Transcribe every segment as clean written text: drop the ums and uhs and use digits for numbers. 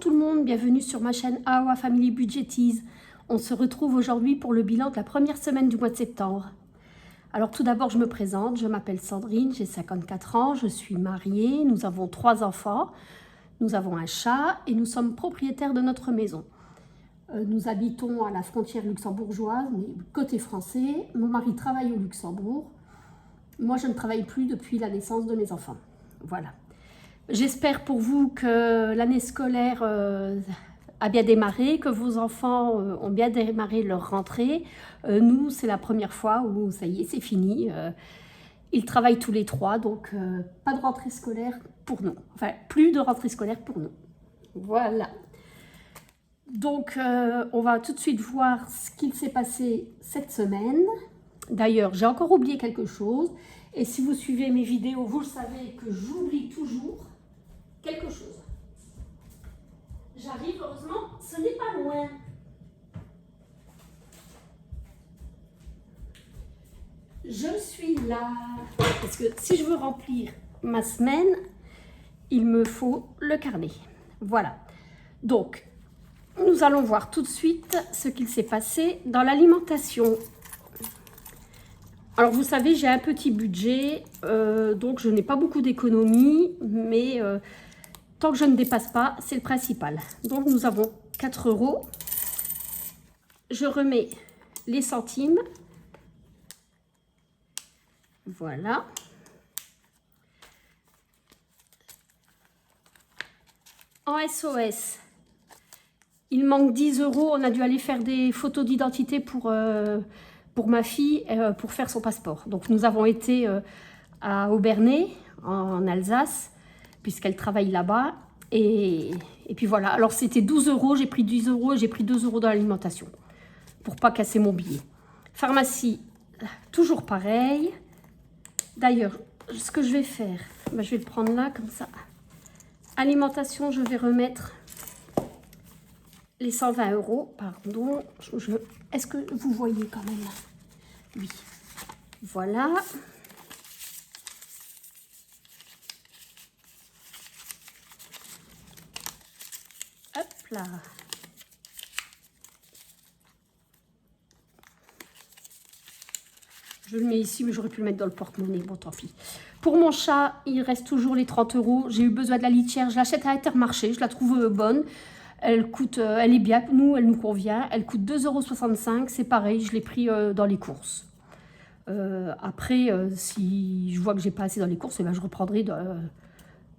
Tout le monde, bienvenue sur ma chaîne AOA Family Budgetize. On se retrouve aujourd'hui pour le bilan de la première semaine du mois de septembre. Alors tout d'abord, je me présente, je m'appelle Sandrine, j'ai 54 ans, je suis mariée, nous avons 3 enfants, nous avons un chat et nous sommes propriétaires de notre maison. Nous habitons à la frontière luxembourgeoise, mais côté français. Mon mari travaille au Luxembourg. Moi, je ne travaille plus depuis la naissance de mes enfants. Voilà. J'espère pour vous que l'année scolaire a bien démarré, que vos enfants ont bien démarré leur rentrée. Nous, c'est la première fois où ça y est, c'est fini. Ils travaillent tous les 3, donc pas de rentrée scolaire pour nous. Enfin, plus de rentrée scolaire pour nous. Voilà. Donc, on va tout de suite voir ce qu'il s'est passé cette semaine. D'ailleurs, j'ai encore oublié quelque chose. Et si vous suivez mes vidéos, vous le savez que j'oublie toujours quelque chose. J'arrive, heureusement, ce n'est pas loin. Je suis là. Parce que si je veux remplir ma semaine, il me faut le carnet. Voilà. Donc, nous allons voir tout de suite ce qu'il s'est passé dans l'alimentation. Alors, vous savez, j'ai un petit budget, donc je n'ai pas beaucoup d'économies, mais tant que je ne dépasse pas, c'est le principal. Donc, nous avons 4 €. Je remets les centimes. Voilà. En SOS, il manque 10 €. On a dû aller faire des photos d'identité pour ma fille, pour faire son passeport. Donc, nous avons été à Obernai, en Alsace, puisqu'elle travaille là-bas. Et puis voilà. Alors, c'était 12 €. J'ai pris 10 € et j'ai pris 2 € dans l'alimentation pour pas casser mon billet. Pharmacie, toujours pareil. D'ailleurs, ce que je vais faire, ben, je vais le prendre là, comme ça. Alimentation, je vais remettre les 120 €, pardon. Est-ce que vous voyez quand même? Oui. Voilà. Hop là. Je le mets ici, mais j'aurais pu le mettre dans le porte-monnaie. Bon, tant pis. Pour mon chat, il reste toujours les 30 €. J'ai eu besoin de la litière. Je l'achète à Intermarché. Je la trouve bonne. Elle coûte, elle est bien. Nous, elle nous convient. Elle coûte 2,65 €. C'est pareil, je l'ai pris dans les courses. Après, si je vois que j'ai pas assez dans les courses, eh ben, je reprendrai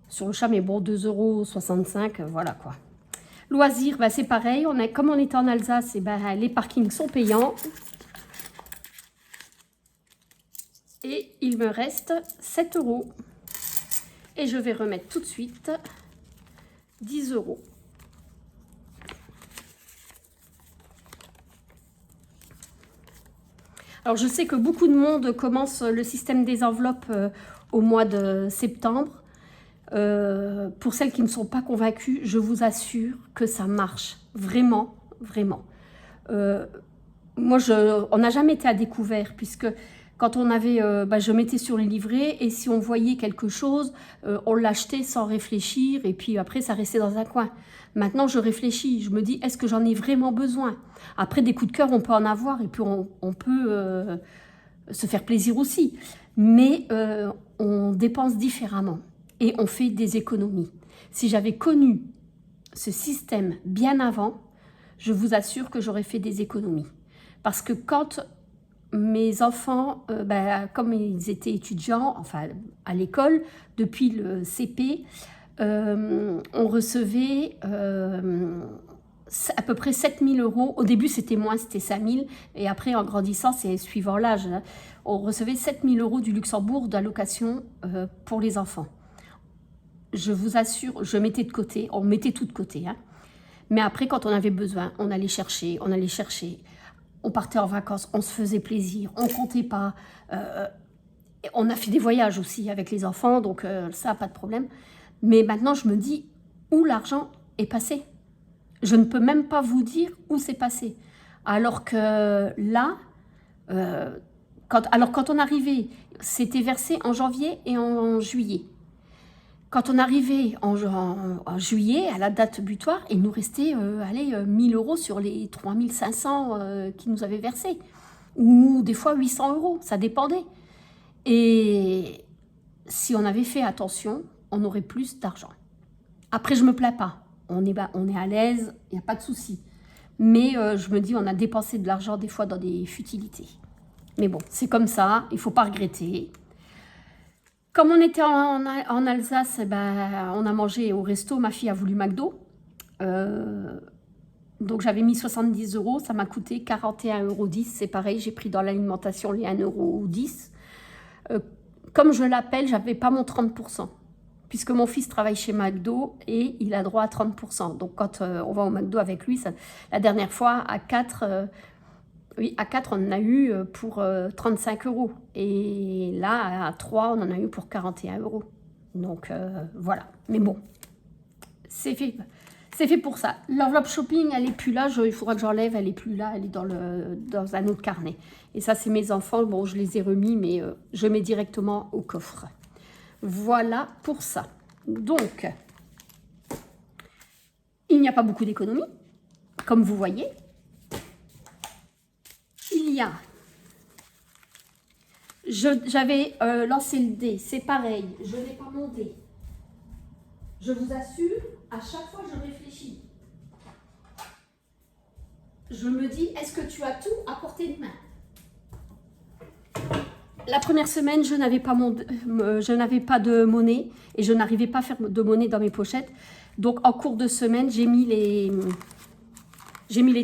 sur le chat. Mais bon, 2,65 €, voilà quoi. Loisirs, ben, c'est pareil. Comme on était en Alsace, eh ben, les parkings sont payants. Et il me reste 7 €. Et je vais remettre tout de suite 10 €. Alors, je sais que beaucoup de monde commence le système des enveloppes au mois de septembre. Pour celles qui ne sont pas convaincues, je vous assure que ça marche. Vraiment, vraiment. Moi, on n'a jamais été à découvert, puisque quand on avait, je mettais sur le livret, et si on voyait quelque chose, on l'achetait sans réfléchir, et puis après, ça restait dans un coin. Maintenant, je réfléchis, je me dis, est-ce que j'en ai vraiment besoin? Après, des coups de cœur, on peut en avoir, et puis on peut se faire plaisir aussi. Mais on dépense différemment, et on fait des économies. Si j'avais connu ce système bien avant, je vous assure que j'aurais fait des économies. Parce que quand mes enfants, comme ils étaient étudiants, enfin à l'école, depuis le CP, on recevait à peu près 7 000 €. Au début, c'était moins, c'était 5 000. Et après, en grandissant, c'est suivant l'âge, hein, on recevait 7 000 € du Luxembourg d'allocation pour les enfants. Je vous assure, je mettais de côté, on mettait tout de côté, hein. Mais après, quand on avait besoin, on allait chercher, on partait en vacances, on se faisait plaisir, on ne comptait pas. On a fait des voyages aussi avec les enfants, donc ça, pas de problème. Mais maintenant, je me dis, où l'argent est passé? Je ne peux même pas vous dire où c'est passé. Alors que là, quand on arrivait, c'était versé en janvier et en juillet. Quand on arrivait en juillet, à la date butoir, il nous restait 1000 euros sur les 3500 qu'ils nous avaient versés. Ou des fois 800 euros, ça dépendait. Et si on avait fait attention, on aurait plus d'argent. Après, je me plains pas. On est à l'aise, il n'y a pas de souci. Mais je me dis, on a dépensé de l'argent des fois dans des futilités. Mais bon, c'est comme ça, il ne faut pas regretter. Comme on était en Alsace, ben, on a mangé au resto, ma fille a voulu McDo. Donc j'avais mis 70 euros, ça m'a coûté 41,10 €. C'est pareil, j'ai pris dans l'alimentation les 1,10 €. Comme je l'appelle, je n'avais pas mon 30%. Puisque mon fils travaille chez McDo et il a droit à 30%. Donc quand on va au McDo avec lui, la dernière fois, à 4, on en a eu pour 35 euros. Et là, à 3, on en a eu pour 41 euros. Donc voilà. Mais bon, c'est fait pour ça. L'enveloppe shopping, elle n'est plus là. Il faudra que j'enlève. Elle n'est plus là. Elle est dans un autre carnet. Et ça, c'est mes enfants. Bon, je les ai remis, mais je mets directement au coffre. Voilà pour ça. Donc, il n'y a pas beaucoup d'économies, comme vous voyez. Il y a... J'avais lancé le dé, c'est pareil, je n'ai pas mon dé. Je vous assure, à chaque fois je réfléchis. Je me dis, est-ce que tu as tout à portée de main? La première semaine, je n'avais pas de monnaie et je n'arrivais pas à faire de monnaie dans mes pochettes. Donc, en cours de semaine, j'ai mis les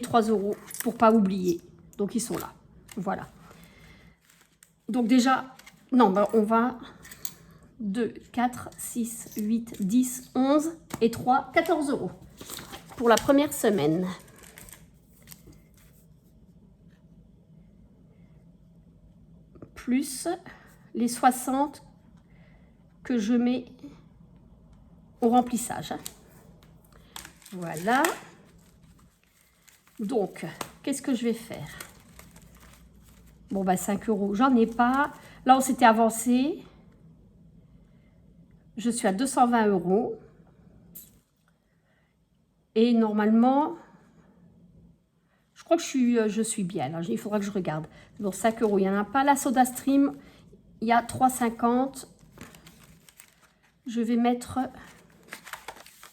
3 € pour pas oublier. Donc, ils sont là. Voilà. Donc, déjà, non, ben, on va 2, 4, 6, 8, 10, 11 et 3, 14 € pour la première semaine. Plus les 60 que je mets au remplissage. Voilà. Donc, qu'est-ce que je vais faire? Bon, bah 5 €, j'en ai pas. Là, on s'était avancé. Je suis à 220 €. Et normalement, je crois que je suis bien. Là. Il faudra que je regarde. Bon, 5 €, il n'y en a pas. La SodaStream, il y a 3,50 €. Je vais mettre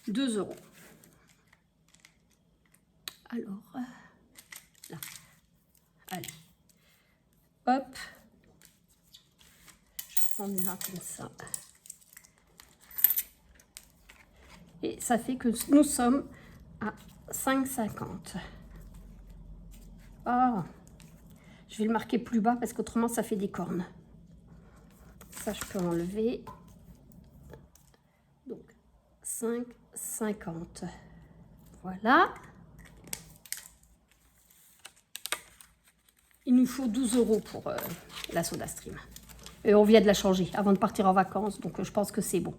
2 €. Alors, là. Allez. Hop. On est là comme ça. Et ça fait que nous sommes à 5,50 €. Ah, je vais le marquer plus bas parce qu'autrement ça fait des cornes. Ça, je peux enlever. Donc, 5,50 €. Voilà. Il nous faut 12 € pour la SodaStream. Et on vient de la changer avant de partir en vacances, donc je pense que c'est bon.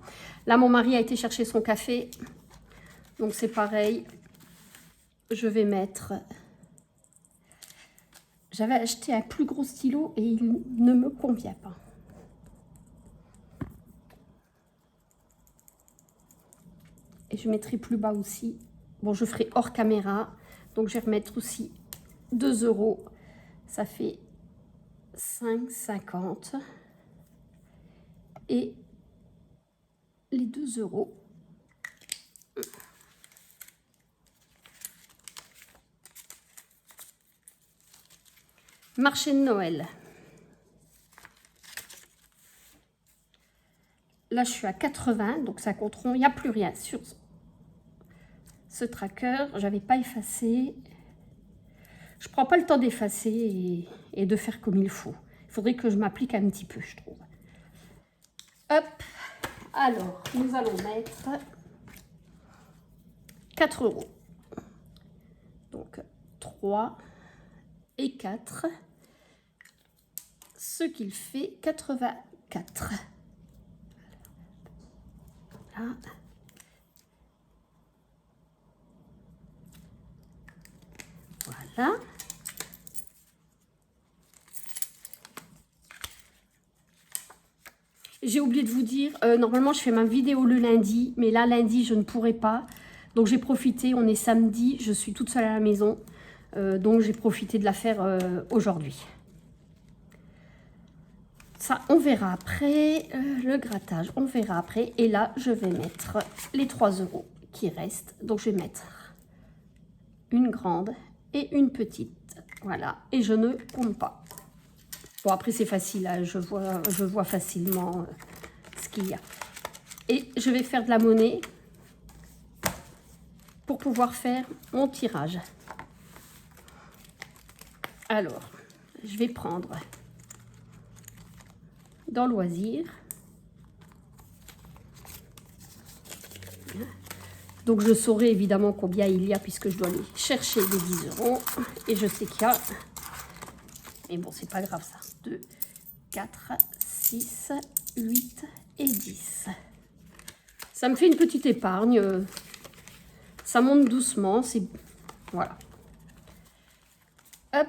Là, mon mari a été chercher son café. Donc, c'est pareil. Je vais mettre... J'avais acheté un plus gros stylo et il ne me convient pas. Et je mettrai plus bas aussi. Bon, je ferai hors caméra. Donc, je vais remettre aussi 2 €. Ça fait 5,50 €. Et les 2 €. Marché de Noël. Là, je suis à 80, donc ça compteront. Il n'y a plus rien sur ce tracker. Je n'avais pas effacé. Je ne prends pas le temps d'effacer et de faire comme il faut. Il faudrait que je m'applique un petit peu, je trouve. Hop. Alors, nous allons mettre 4 €. Donc, 3 et 4. Ce qu'il fait 84. Là. Voilà. J'ai oublié de vous dire, normalement je fais ma vidéo le lundi, mais là lundi je ne pourrai pas. Donc j'ai profité, on est samedi, je suis toute seule à la maison. Donc j'ai profité de la faire aujourd'hui. Ça, on verra après. Le grattage, on verra après. Et là, je vais mettre les 3 € qui restent. Donc je vais mettre une grande et une petite. Voilà, et je ne compte pas. Bon, après c'est facile, hein. Je vois facilement ce qu'il y a. Et je vais faire de la monnaie pour pouvoir faire mon tirage. Alors, je vais prendre dans loisir. Donc je saurai évidemment combien il y a puisque je dois aller chercher les 10 €. Et je sais qu'il y a... Mais bon, c'est pas grave ça. 2, 4, 6, 8 et 10. Ça me fait une petite épargne. Ça monte doucement. C'est... Voilà. Hop.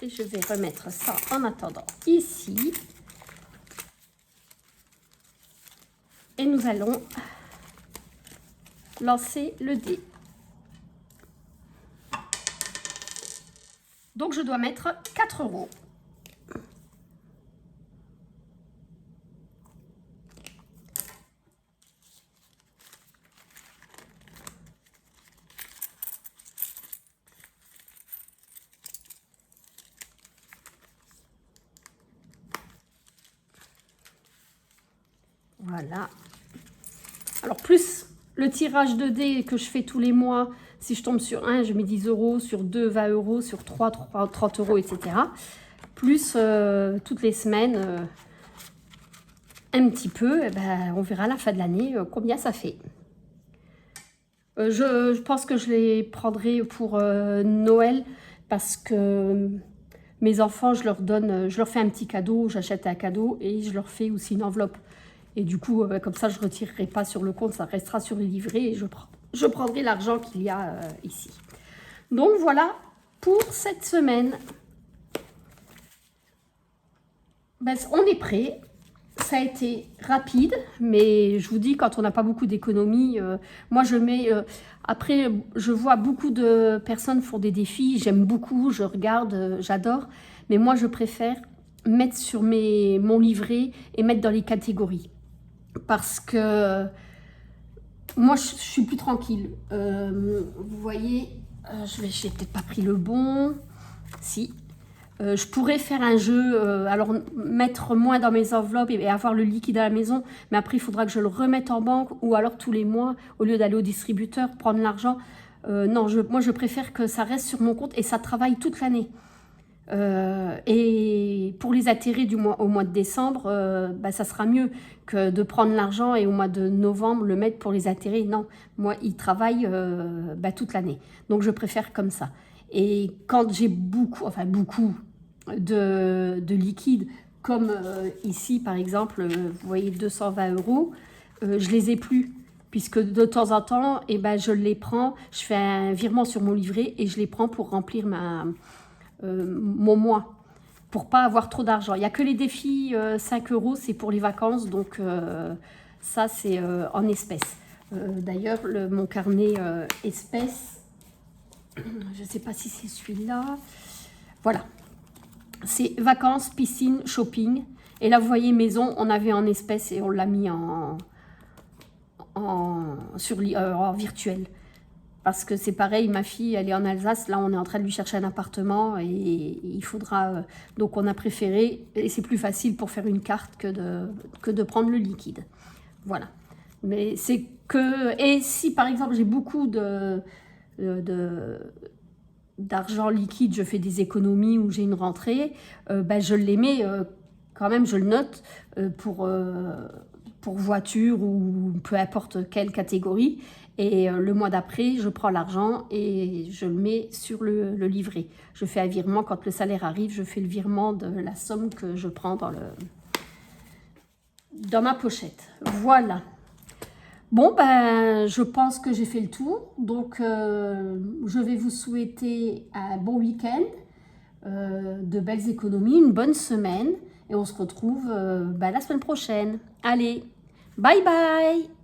Et je vais remettre ça en attendant ici. Et nous allons lancer le dé. Donc je dois mettre 4 €. Voilà. Alors plus le tirage de dés que je fais tous les mois, si je tombe sur 1, je mets 10 €, sur 2, 20 €, sur 3, 30 €, etc. Plus toutes les semaines, un petit peu, et ben, on verra à la fin de l'année combien ça fait. Je pense que je les prendrai pour Noël parce que mes enfants, je leur fais un petit cadeau, j'achète un cadeau et je leur fais aussi une enveloppe. Et du coup, comme ça, je ne retirerai pas sur le compte, ça restera sur les livrets et je prendrai l'argent qu'il y a ici. Donc voilà pour cette semaine. Ben, on est prêt. Ça a été rapide, mais je vous dis, quand on n'a pas beaucoup d'économies, moi je mets... après, je vois beaucoup de personnes font des défis, j'aime beaucoup, je regarde, j'adore. Mais moi, je préfère mettre sur mon livret et mettre dans les catégories. Parce que moi, je suis plus tranquille. Vous voyez, j'ai peut-être pas pris le bon. Si. Je pourrais faire un jeu, alors mettre moins dans mes enveloppes et avoir le liquide à la maison, mais après il faudra que je le remette en banque ou alors tous les mois, au lieu d'aller au distributeur, prendre l'argent. Non, moi je préfère que ça reste sur mon compte et ça travaille toute l'année. Et pour les atterrer au mois de décembre, bah, ça sera mieux que de prendre l'argent et au mois de novembre le mettre pour les atterrer. Non, moi il travaille bah, toute l'année, donc je préfère comme ça. Et quand j'ai beaucoup de liquide, comme ici par exemple, vous voyez 220 €, je les ai plus, puisque de temps en temps, eh ben, je les prends, je fais un virement sur mon livret et je les prends pour remplir mon mois, pour pas avoir trop d'argent. Il n'y a que les défis 5 €, c'est pour les vacances, donc ça c'est en espèces. D'ailleurs, mon carnet espèces, je ne sais pas si c'est celui-là. Voilà. C'est vacances, piscine, shopping. Et là, vous voyez, maison, on avait en espèces et on l'a mis en virtuel. Parce que c'est pareil, ma fille, elle est en Alsace. Là, on est en train de lui chercher un appartement et il faudra... donc, on a préféré... Et c'est plus facile pour faire une carte que de prendre le liquide. Voilà. Mais c'est que... Et si, par exemple, j'ai beaucoup d'argent liquide, je fais des économies ou j'ai une rentrée, ben je les mets quand même, je le note pour voiture ou peu importe quelle catégorie, et le mois d'après je prends l'argent et je le mets sur le livret. Je fais un virement quand le salaire arrive, je fais le virement de la somme que je prends dans ma pochette. Voilà. Bon, ben, je pense que j'ai fait le tour. Donc, je vais vous souhaiter un bon week-end, de belles économies, une bonne semaine. Et on se retrouve la semaine prochaine. Allez, bye bye!